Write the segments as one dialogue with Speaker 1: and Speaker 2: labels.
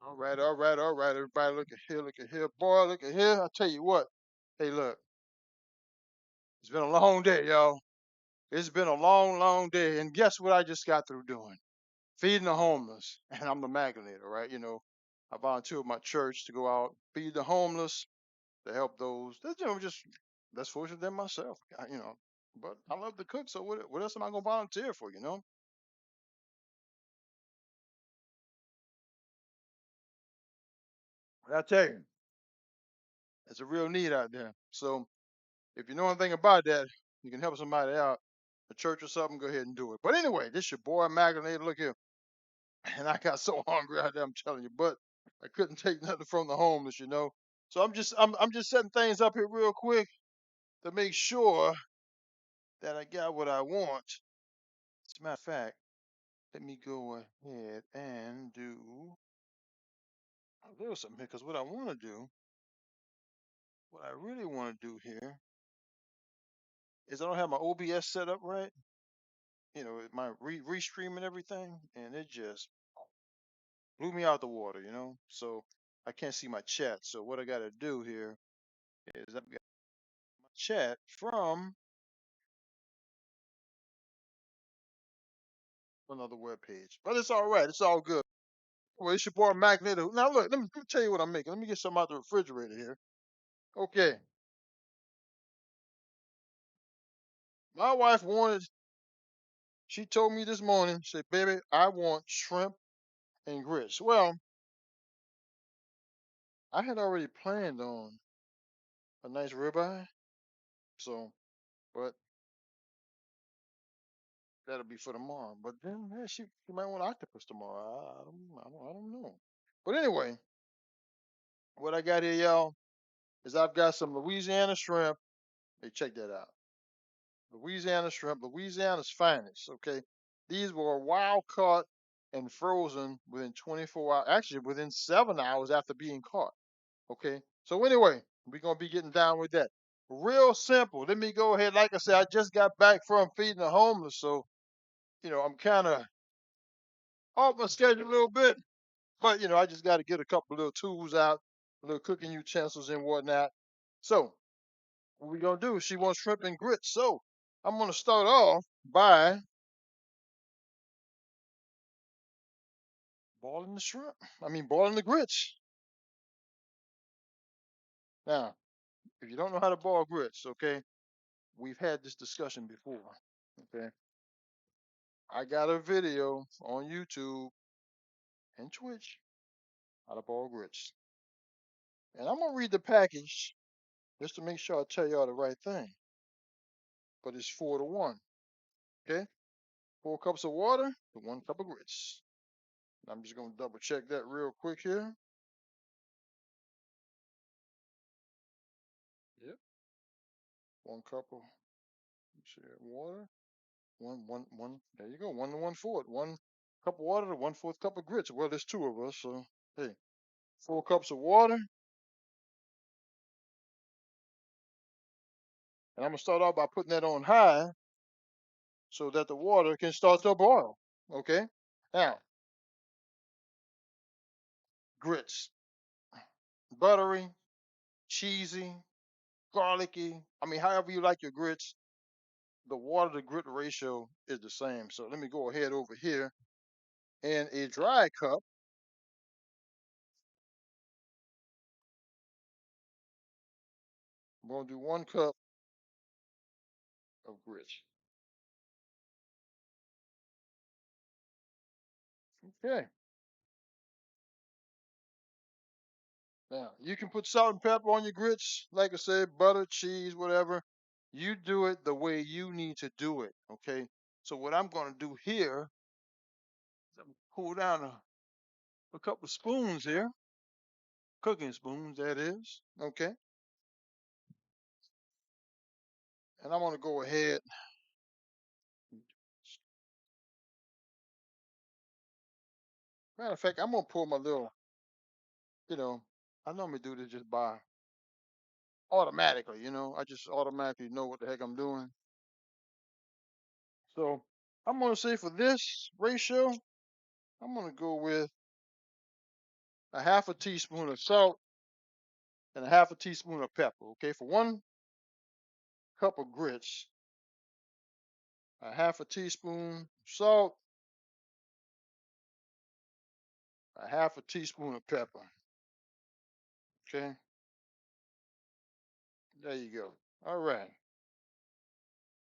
Speaker 1: All right, all right, all right, everybody. Look at here, look at here. Boy, look at here. I tell you what. Hey, look, it's been a long day, y'all. It's been a long, long day. And guess what I just got through doing? Feeding the homeless. And I'm the MAGLANATor, right? I volunteer with my church to go out, feed the homeless, to help those that, just less fortunate than myself. But I love to cook, so what else am I gonna volunteer for? But I tell you, it's a real need out there. So if you know anything about that, you can help somebody out, a church or something, go ahead and do it. But anyway, this your boy Magnator. Look here. And I got so hungry out there, I'm telling you, but I couldn't take nothing from the homeless. So I'm just setting things up here real quick to make sure that I got what I want. As a matter of fact, let me go ahead and do a little something here, because what I want to do, what I really want to do here is I don't have my OBS set up right, my restream and everything, and it just blew me out the water. So I can't see my chat. So what I got to do here is I've got my chat from another web page, but it's all right. It's all good. Well, it's your boy Magneto. Now look, let me tell you what I'm making. Let me get something out the refrigerator here. Okay, my wife wanted. She told me this morning. She said, "Baby, I want shrimp and grits." Well, I had already planned on a nice ribeye, so but that'll be for tomorrow. But then yeah, she might want octopus tomorrow. I don't know. But anyway, what I got here, y'all, is I've got some Louisiana shrimp. Hey, check that out. Louisiana shrimp, Louisiana's finest. Okay, these were wild caught and frozen within 24 hours. Actually, within 7 hours after being caught. Okay, so anyway, we're gonna be getting down with that. Real simple. Let me go ahead. Like I said, I just got back from feeding the homeless, so I'm kind of off my schedule a little bit. But I just got to get a couple little tools out, little cooking utensils and whatnot. So what we gonna do? She wants shrimp and grits. So I'm gonna start off by boiling the shrimp. I mean boiling the grits. Now, if you don't know how to boil grits, okay, we've had this discussion before. Okay. I got a video on YouTube and Twitch how to boil grits. And I'm gonna read the package just to make sure I tell y'all the right thing. But it's 4 to 1. Okay? 4 cups of water to 1 cup of grits. I'm just gonna double check that real quick here. Yep. 1 cup of water. One. There you go. 1 to 1/4. 1 cup of water to 1/4 cup of grits. Well, there's two of us, so hey, 4 cups of water. And I'm gonna start off by putting that on high so that the water can start to boil. Okay. Now, grits. Buttery, cheesy, garlicky. I mean, however you like your grits, the water to grit ratio is the same. So let me go ahead over here. In a dry cup, I'm gonna do 1 cup of grits. Okay. Now you can put salt and pepper on your grits, like I said, butter, cheese, whatever. You do it the way you need to do it. Okay. So what I'm gonna do here is I'm gonna pull down a couple of spoons here, cooking spoons, that is. Okay. And I'm gonna go ahead. Matter of fact, I'm gonna pull my little, you know, I normally do this just by automatically. I just automatically know what the heck I'm doing. So I'm gonna say for this ratio, I'm gonna go with a half a teaspoon of salt, and a half a teaspoon of pepper. Okay, for 1 cup of grits, a half a teaspoon salt, a half a teaspoon of pepper. Okay, there you go. All right,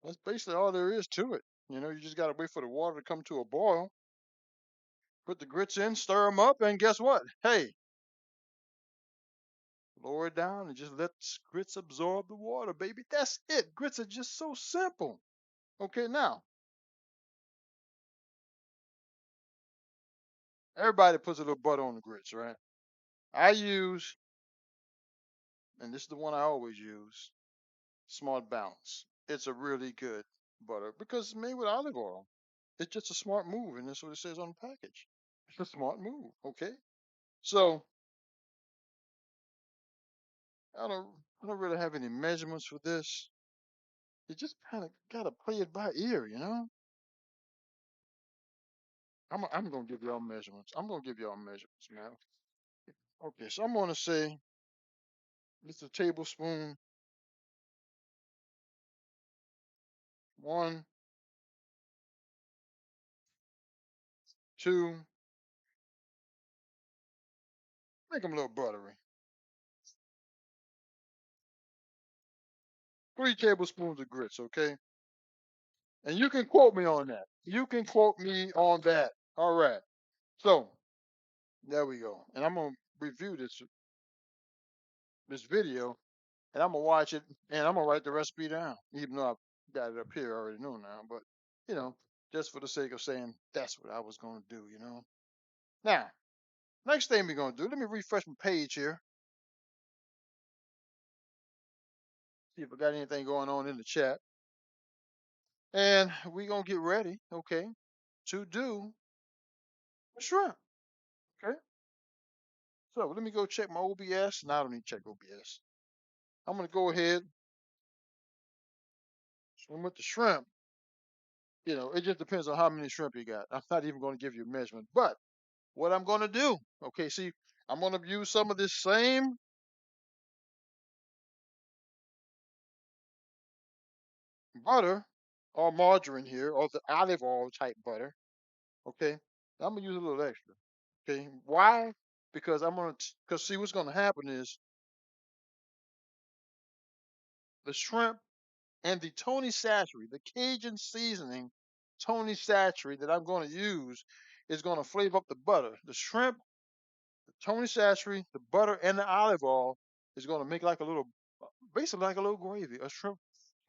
Speaker 1: that's basically all there is to it. You just got to wait for the water to come to a boil. Put the grits in, stir them up, and guess what? Hey, lower it down and just let the grits absorb the water, baby. That's it. Grits are just so simple. Okay, now everybody puts a little butter on the grits, right? I use, and this is the one I always use, Smart Balance. It's a really good butter because it's made with olive oil. It's just a smart move, and that's what it says on the package. It's a smart move. Okay, so I don't, I don't really have any measurements for this. You just kind of gotta play it by ear. I'm gonna give y'all measurements. I'm gonna give y'all measurements, man. Okay, so I'm gonna say it's a tablespoon, one, two, make them a little buttery. 3 tablespoons of grits, okay? And you can quote me on that. You can quote me on that. All right. So there we go. And I'm gonna review this video, and I'm gonna watch it, and I'm gonna write the recipe down, even though I've got it up here. I already know now, but you know, just for the sake of saying that's what I was gonna do. Now, next thing we're gonna do, let me refresh my page here, see if I got anything going on in the chat. And we're gonna get ready, okay, to do shrimp. Okay. So let me go check my OBS. No, I don't need to check OBS. I'm gonna go ahead, swim with the shrimp. It just depends on how many shrimp you got. I'm not even gonna give you a measurement. But what I'm gonna do, okay, see, I'm gonna use some of this same butter or margarine here, or the olive oil type butter. Okay. I'm gonna use a little extra. Okay. Why? Because because see what's gonna happen is the shrimp and the Tony Satchery, the Cajun seasoning Tony Satchery that I'm going to use is going to flavor up the butter. The shrimp, the Tony Satchery, the butter, and the olive oil is going to make like a little, basically like a little gravy, a shrimp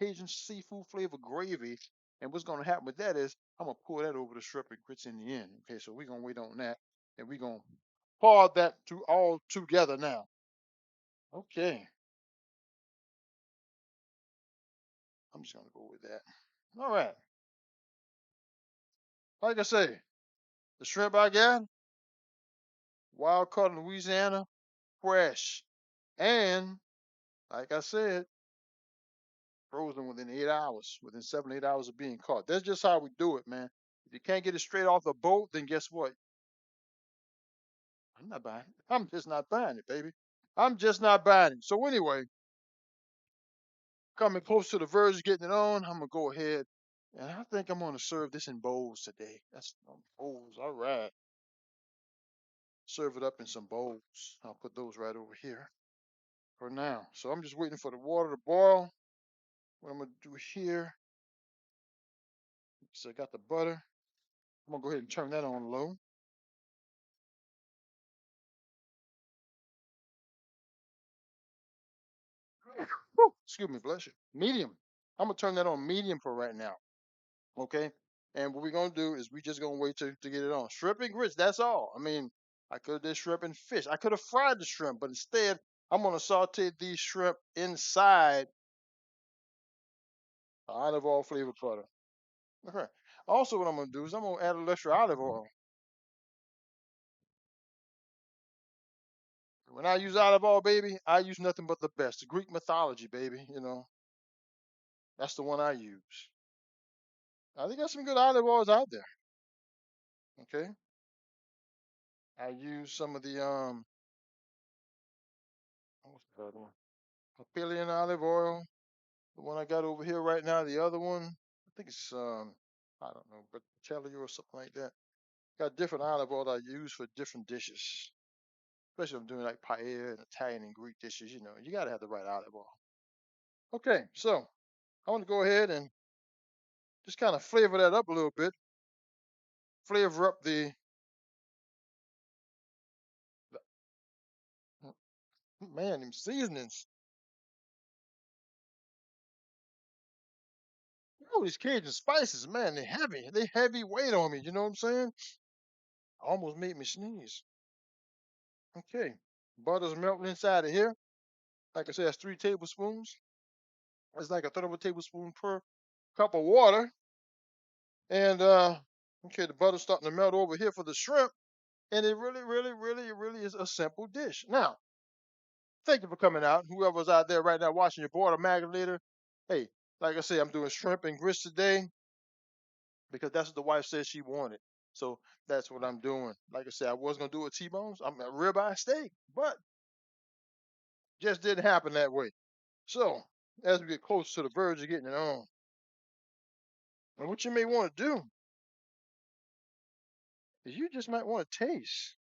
Speaker 1: Cajun seafood flavor gravy. And what's going to happen with that is I'm going to pour that over the shrimp and grits in the end. Okay, so we're going to wait on that, and we're going to pour that all together now. Okay, I'm just going to go with that. All right. Like I say, the shrimp I got, wild caught in Louisiana, fresh. And like I said, frozen within 8 hours, within 7, 8 hours of being caught. That's just how we do it, man. If you can't get it straight off the boat, then guess what? I'm not buying it. I'm just not buying it, baby. I'm just not buying it. So anyway, coming close to the verge of getting it on, I'm gonna go ahead and I think I'm gonna serve this in bowls today. That's bowls. All right. Serve it up in some bowls. I'll put those right over here for now. So I'm just waiting for the water to boil. What I'm gonna do here, so I got the butter. I'm gonna go ahead and turn that on low. Whew, excuse me, bless you. Medium. I'm gonna turn that on medium for right now. Okay. And what we're gonna do is we just gonna wait to get it on. Shrimp and grits, that's all. I mean, I could have did shrimp and fish. I could have fried the shrimp, but instead I'm gonna saute these shrimp inside olive oil flavored butter. Okay. Also, what I'm gonna do is I'm gonna add a little extra olive oil. When I use olive oil, baby, I use nothing but the best. The Greek mythology, baby. That's the one I use. I think there's some good olive oils out there. Okay. I use some of the what's the other one? Papillion olive oil. The one I got over here right now. The other one, I think it's I don't know, but Challenger or something like that. Got different olive oil I use for different dishes. Especially if I'm doing like paella and Italian and Greek dishes, you gotta have the right olive oil. Okay, so I want to go ahead and just kind of flavor that up a little bit. Flavor up man, them seasonings. Oh, these Cajun spices, man, they heavy. They heavy weight on me. You know what I'm saying? Almost made me sneeze. Okay, butter's melting inside of here. Like I said, that's 3 tablespoons. It's like a third of a tablespoon per cup of water. And okay, the butter's starting to melt over here for the shrimp. And it really, really, really, really is a simple dish. Now, thank you for coming out. Whoever's out there right now watching your board or magnator. Hey, like I say, I'm doing shrimp and grits today because that's what the wife said she wanted. So that's what I'm doing. Like I said, I was gonna do a T-bones. I'm a ribeye steak, but just didn't happen that way. So as we get closer to the verge of getting it on, and what you may want to do is you just might want to taste.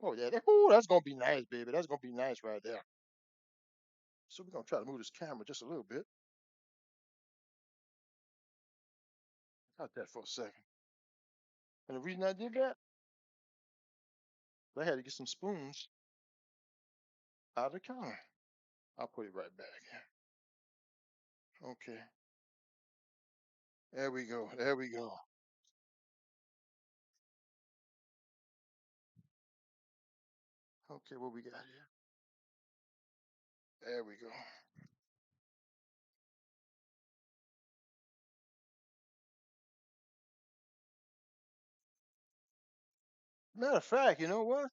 Speaker 1: Oh yeah, that's gonna be nice, baby. That's gonna be nice right there. So we're gonna try to move this camera just a little bit. Got that for a second. And the reason I did that, I had to get some spoons out of the counter. I'll put it right back here. Okay. There we go. There we go. Okay, what we got here? There we go. Matter of fact, you know what?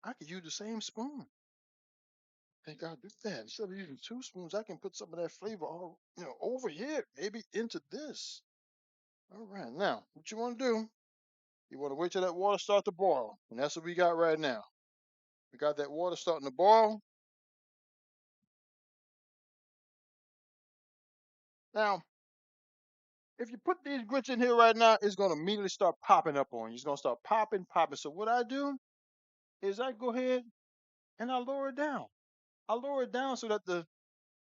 Speaker 1: I could use the same spoon. I think I'll do that. Instead of using 2 spoons, I can put some of that flavor all, over here, maybe into this. All right, now, what you want to do, you want to wait till that water start to boil. And that's what we got right now. We got that water starting to boil. Now, if you put these grits in here right now, it's going to immediately start popping up on you. It's going to start popping, popping. So what I do is I go ahead and I lower it down. I lower it down so that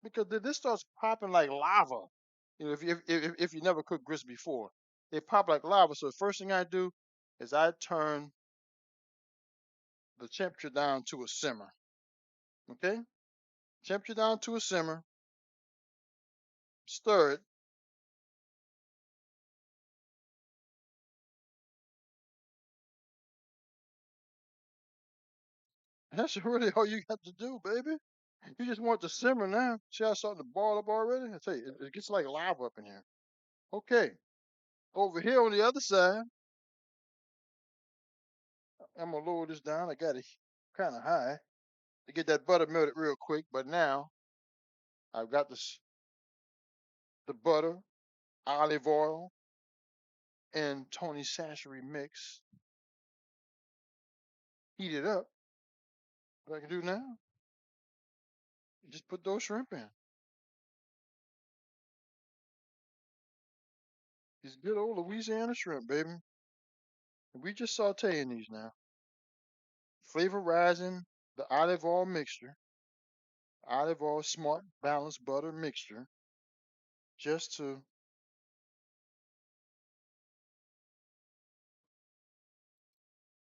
Speaker 1: because this starts popping like lava. If you never cooked grits before, they pop like lava. So the first thing I do is I turn the temperature down to a simmer. Okay, temperature down to a simmer. Stir it. That's really all you got to do, baby. You just want to simmer now. See how it's starting to boil up already? I tell you, it gets like lava up in here. Okay, over here on the other side, I'm gonna lower this down. I got it kind of high to get that butter melted real quick. But now I've got the butter, olive oil, and Tony Sashery mix heated up. What I can do now, just put those shrimp in. These good old Louisiana shrimp, baby. And we just sauteing these now, flavorizing the olive oil mixture, olive oil smart balanced butter mixture, just to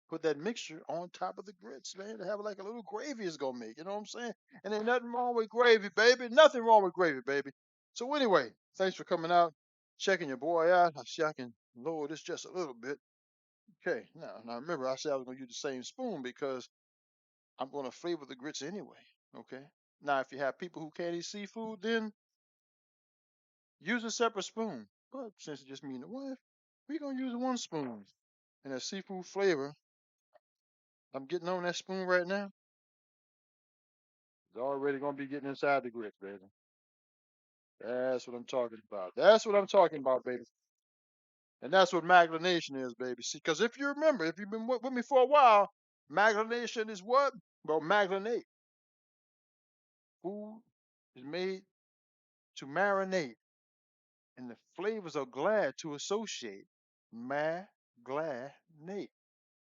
Speaker 1: put that mixture on top of the grits, man, to have like a little gravy is gonna make. You know what I'm saying? And ain't nothing wrong with gravy, baby. Nothing wrong with gravy, baby. So anyway, thanks for coming out, checking your boy out. I see I can lower this just a little bit. Okay, now remember I said I was gonna use the same spoon because I'm gonna flavor the grits anyway. Okay. Now if you have people who can't eat seafood, then use a separate spoon. But since it's just me and the wife, we're gonna use 1 spoon. And that seafood flavor, I'm getting on that spoon right now. It's already gonna be getting inside the grits, baby. That's what I'm talking about. That's what I'm talking about, baby. And that's what Maglanation is, baby. See, because if you remember, if you've been with me for a while, Maglanation is what? Well, Maglanate. Food is made to marinate, and the flavors are glad to associate. Maglanate.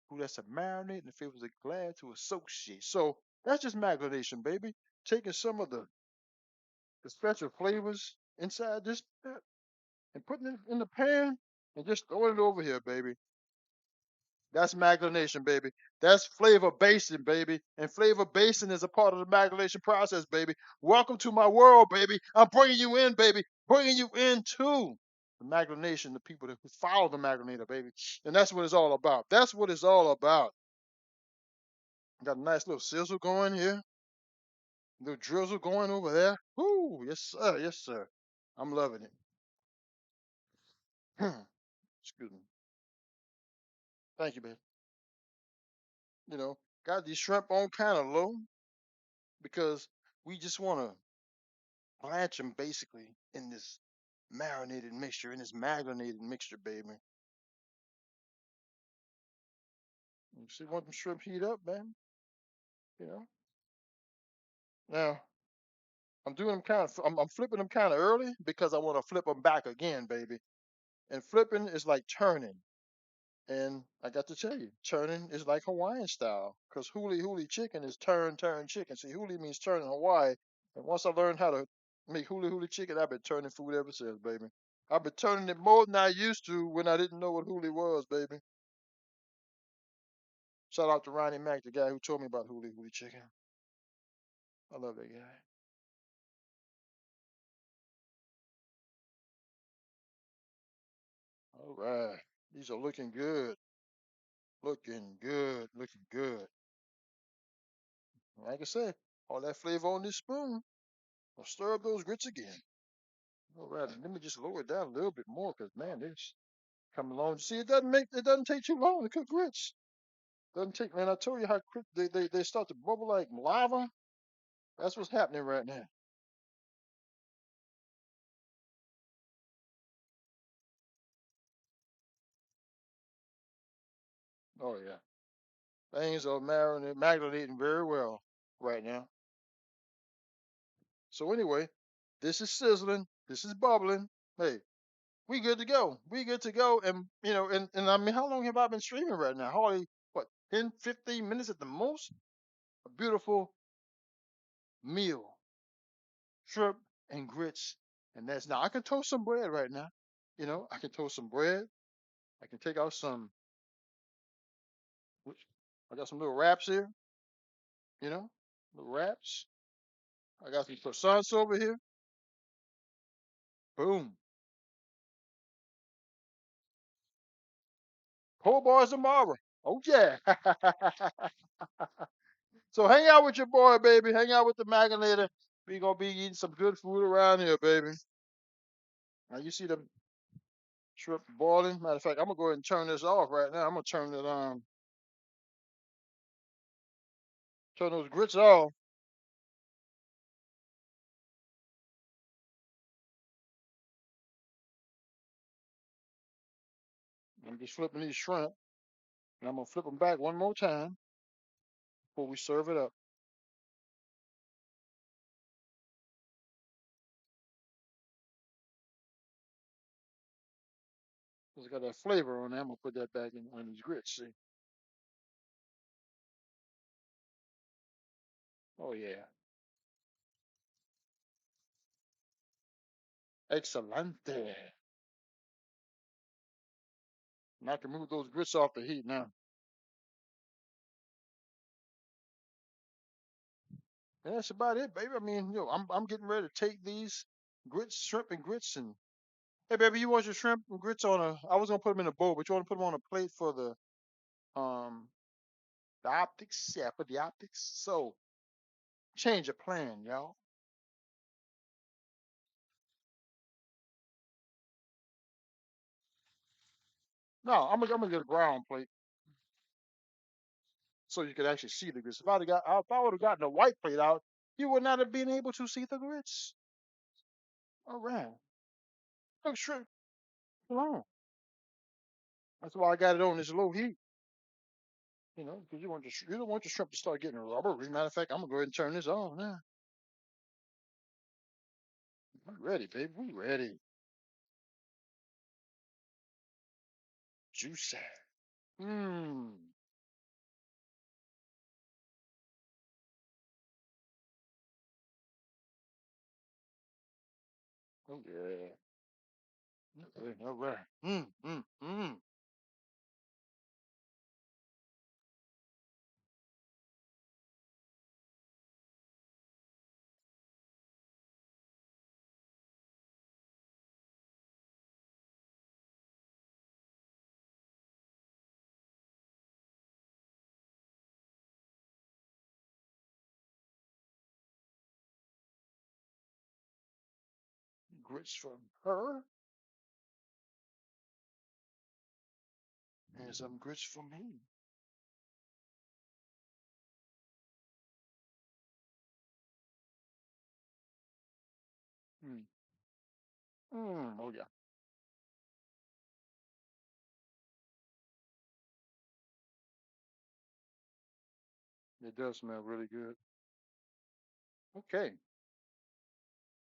Speaker 1: Food that's to marinate, and the flavors are glad to associate. So that's just Maglanation, baby. Taking some of the special flavors inside this and putting it in the pan and just throwing it over here, baby. That's maglunation, baby. That's flavor basing, baby. And flavor basing is a part of the maglunation process, baby. Welcome to my world, baby. I'm bringing you in, baby. Bringing you into the maglunation, the people who follow the maglunator, baby. And that's what it's all about. That's what it's all about. Got a nice little sizzle going here. Little drizzle going over there. Whoo, yes, sir. Yes, sir. I'm loving it. Excuse me. Thank you, baby. You know, got these shrimp on kind of low because we just want to blanch them basically in this marinated mixture, in this maglinated mixture, baby. You see, want them shrimp heat up, man. You know. Now I'm doing them kind of, I'm flipping them kind of early because I want to flip them back again, baby. And flipping is like turning. And I got to tell you, turning is like Hawaiian style, because huli huli chicken is turn turn chicken. See, huli means turn in Hawaii. And once I learned how to make huli huli chicken, I've been turning food ever since, baby. I've been turning it more than I used to when I didn't know what huli was, baby. Shout out to Ronnie Mack, the guy who told me about huli huli chicken. I love that guy. All right, these are looking good, looking good, looking good. Like I said, all that flavor on this spoon. I'll stir up those grits again. All right, let me just lower it down a little bit more, cause man, this coming along. See, it doesn't take too long to cook grits. Doesn't take, man. I told you how quick they start to bubble like lava. That's what's happening right now. Oh yeah, things are marinating very well right now. So anyway, this is sizzling. This is bubbling. Hey, we good to go. We good to go. And and I mean, how long have I been streaming right now? Hardly what 10, 15 minutes at the most. A beautiful meal, shrimp and grits. And that's now I can toast some bread right now. I can toast some bread. I can take out some. Which I got some little wraps here. You know, little wraps. I got some croissants over here. Boom. Po' boys tomorrow. Oh yeah. So hang out with your boy, baby. Hang out with the Maganator. We gonna be eating some good food around here, baby. Now you see the shrimp boiling. Matter of fact, I'm gonna go ahead and turn this off right now. I'm gonna turn those grits off. I'm just flipping these shrimp, and I'm gonna flip them back one more time before we serve it up. Cause it got that flavor on there. I'm gonna put that back in on these grits. See? Oh yeah, excelente. And I can move those grits off the heat now. And that's about it, baby. I mean, I'm getting ready to take these grits, shrimp and grits, and hey, baby, you want your shrimp and grits on a? I was gonna put them in a bowl, but you want to put them on a plate for um the optics? Yeah, for the optics. So change of plan, y'all. No, I'm gonna get a brown plate so you could actually see the grits. If I would have gotten a white plate out, you would not have been able to see the grits. All right, look shrimp. Come on. That's why I got it on this low heat. You know, because you don't want the shrimp to start getting rubbery. Matter of fact, I'm gonna go ahead and turn this off now. We ready, baby. We ready. Juicy. Mmm. Oh yeah. Okay, all right. Mmm. Grits from her and some grits from me. Mm. Oh yeah. It does smell really good. Okay.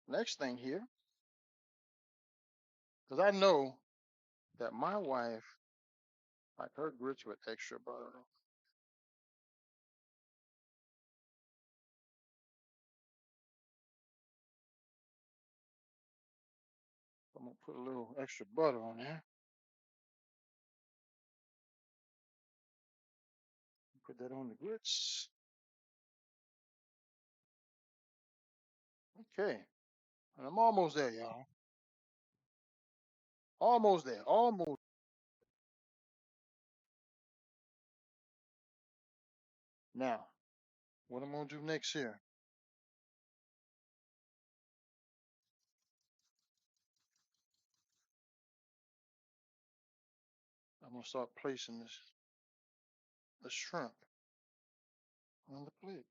Speaker 1: Next thing here, because I know that my wife like her grits with extra butter. I'm gonna put a little extra butter on there. Put that on the grits. Okay. And I'm almost there, y'all. Almost there. Almost. Now, what I'm gonna do next here, I'm gonna start placing the shrimp on the plate.